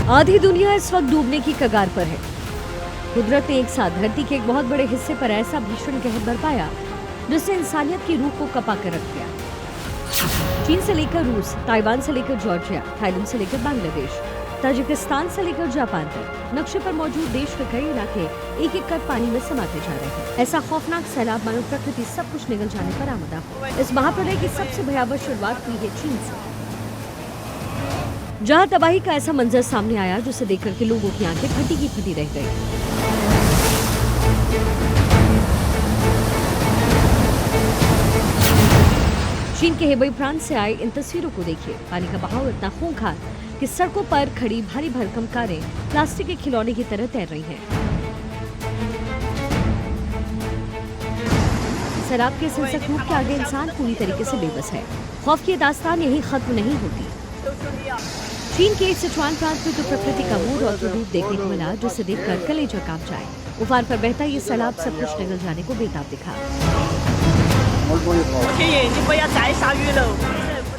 आधी दुनिया इस वक्त डूबने की कगार पर है। कुदरत ने एक साथ धरती के एक बहुत बड़े हिस्से पर ऐसा भीषण कहर बरपाया जिसने इंसानियत की रूह को कपा कर रख दिया। चीन से लेकर रूस, ताइवान से लेकर जॉर्जिया, थाईलैंड से लेकर बांग्लादेश, ताजिकिस्तान से लेकर जापान तक नक्शे पर मौजूद देश के कई इलाके एक एक कर पानी में समाते जा रहे हैं। ऐसा खौफनाक सैलाब मानो प्रकृति सब कुछ निगल जाने पर आमदा हो। इस महाप्रलय की सबसे भयावह शुरुआत हुई है चीन से, जहां तबाही का ऐसा मंजर सामने आया जिसे देखकर के लोगों की आंखें फटी की फटी रह गई। चीन के हेबई प्रांत से आए इन तस्वीरों को देखिए। पानी का बहाव इतना खूंखार कि सड़कों पर खड़ी भारी भरकम कारें प्लास्टिक के खिलौने की तरह तैर रही हैं। सैलाब के इस हिंसक रूप के आगे इंसान पूरी तरीके से बेबस है। खौफ की दास्तान यही खत्म नहीं होती। चीन के सिचुआन प्रांत में तो प्रकृति का मूड और रूप देखने को मिला जिसे देखकर कलेजा कांप जाए। उफान पर बहता ये सैलाब सब कुछ निगल जाने को बेताब दिखा।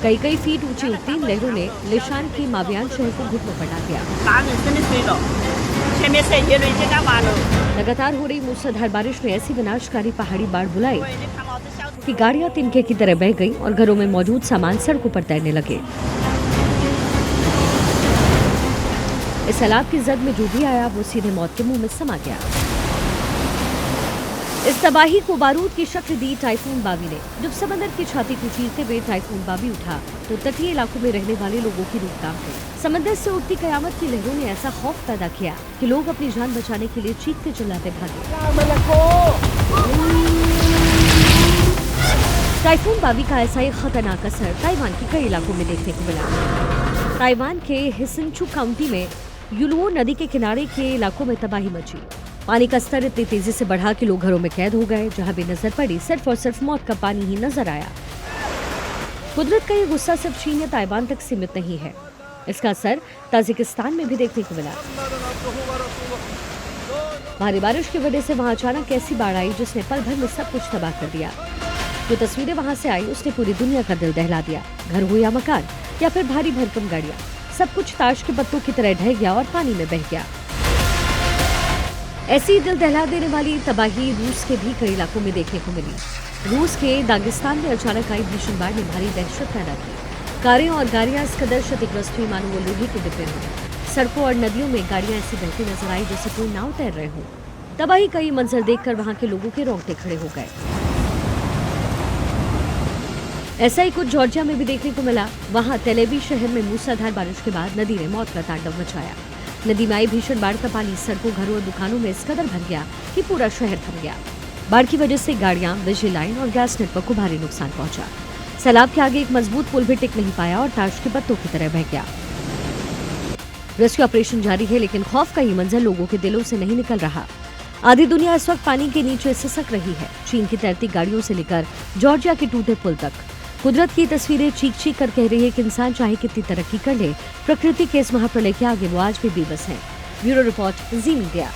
कई कई फीट ऊंची उठती इन लहरों ने लिशान के मावियान शहर को घुटनों पर डाल दिया। लगातार हो रही मूसलाधार बारिश ने ऐसी विनाशकारी पहाड़ी बाढ़ बुलाई कि गाड़ियां तिनके की तरह बह गईं और घरों में मौजूद सामान सड़कों पर तैरने लगे। इस सैलाब की जद में जो भी आया वो सीधे मौत के मुंह में समा गया। इस तबाही को बारूद की शक्ल दी टाइफून बावी ने। जब समंदर की छाती को चीरते हुए टाइफून बावी उठा तो तटीय इलाकों में रहने वाले लोगों की रूह कांप गई। समंदर से उठती कयामत की लहरों ने ऐसा खौफ पैदा किया कि लोग अपनी जान बचाने के लिए चीखते चिल्लाते भागे। टाइफून बावी का ऐसा ही खतरनाक असर ताइवान के कई इलाकों में देखने को मिला। ताइवान के हिसनचू काउंटी में युलुओ नदी के किनारे के इलाकों में तबाही मची। पानी का स्तर इतनी तेजी से बढ़ा कि लोग घरों में कैद हो गए। जहां भी नजर पड़ी सिर्फ और सिर्फ मौत का पानी ही नजर आया। कुदरत का ये गुस्सा सिर्फ चीन या ताइवान तक सीमित नहीं है, इसका असर ताजिकिस्तान में भी देखने को मिला। भारी बारिश की वजह से वहां अचानक ऐसी बाढ़ आई जिसने पल भर में सब कुछ तबाह कर दिया। जो तस्वीरें वहां से आई उसने पूरी दुनिया का दिल दहला दिया। घर हो या मकान या फिर भारी भरकम गाड़ियां, सब कुछ ताश के पत्तों की तरह ढह गया और पानी में बह गया। ऐसी दिल दहला देने वाली तबाही रूस के भी कई इलाकों में देखने को मिली। रूस के दागिस्तान में अचानक आई भीषण बाढ़ ने भारी दहशत पैदा की। कारें और गाड़ियां इस कदर क्षतिग्रस्त हुई मानो वो लोहे के डिब्बे हों। सड़कों और नदियों में गाड़ियां ऐसी बहती नजर आई जैसे कोई नाव तैर रहे हों। तबाही का ये मंजर देखकर वहां के लोगों के रोंगटे खड़े हो गए। ऐसा ही कुछ जॉर्जिया में भी देखने को मिला। वहां तेलेवी शहर में मूसलाधार बारिश के बाद नदी ने मौत का तांडव मचाया। नदी में आई भीषण बाढ़ का पानी सड़कों, घरों और दुकानों में इस कदर भर गया कि पूरा शहर थम गया। बाढ़ की वजह से गाड़ियां, बिजली लाइन और गैस नेटवर्क को भारी नुकसान पहुंचा। सैलाब के आगे एक मजबूत पुल भी टिक नहीं पाया और ताश के पत्तों की तरह बह गया। रेस्क्यू ऑपरेशन जारी है, लेकिन खौफ का ये मंजर लोगों के दिलों से नहीं निकल रहा। आधी दुनिया इस वक्त पानी के नीचे सिसक रही है। चीन की तैरती गाड़ियों से लेकर जॉर्जिया के टूटे पुल तक कुदरत की तस्वीरें चीख चीख कर कह रही है कि इंसान चाहे कितनी तरक्की कर ले, प्रकृति के इस महाप्रलय के आगे वो आज भी बेबस है। ब्यूरो रिपोर्ट, जी मीडिया।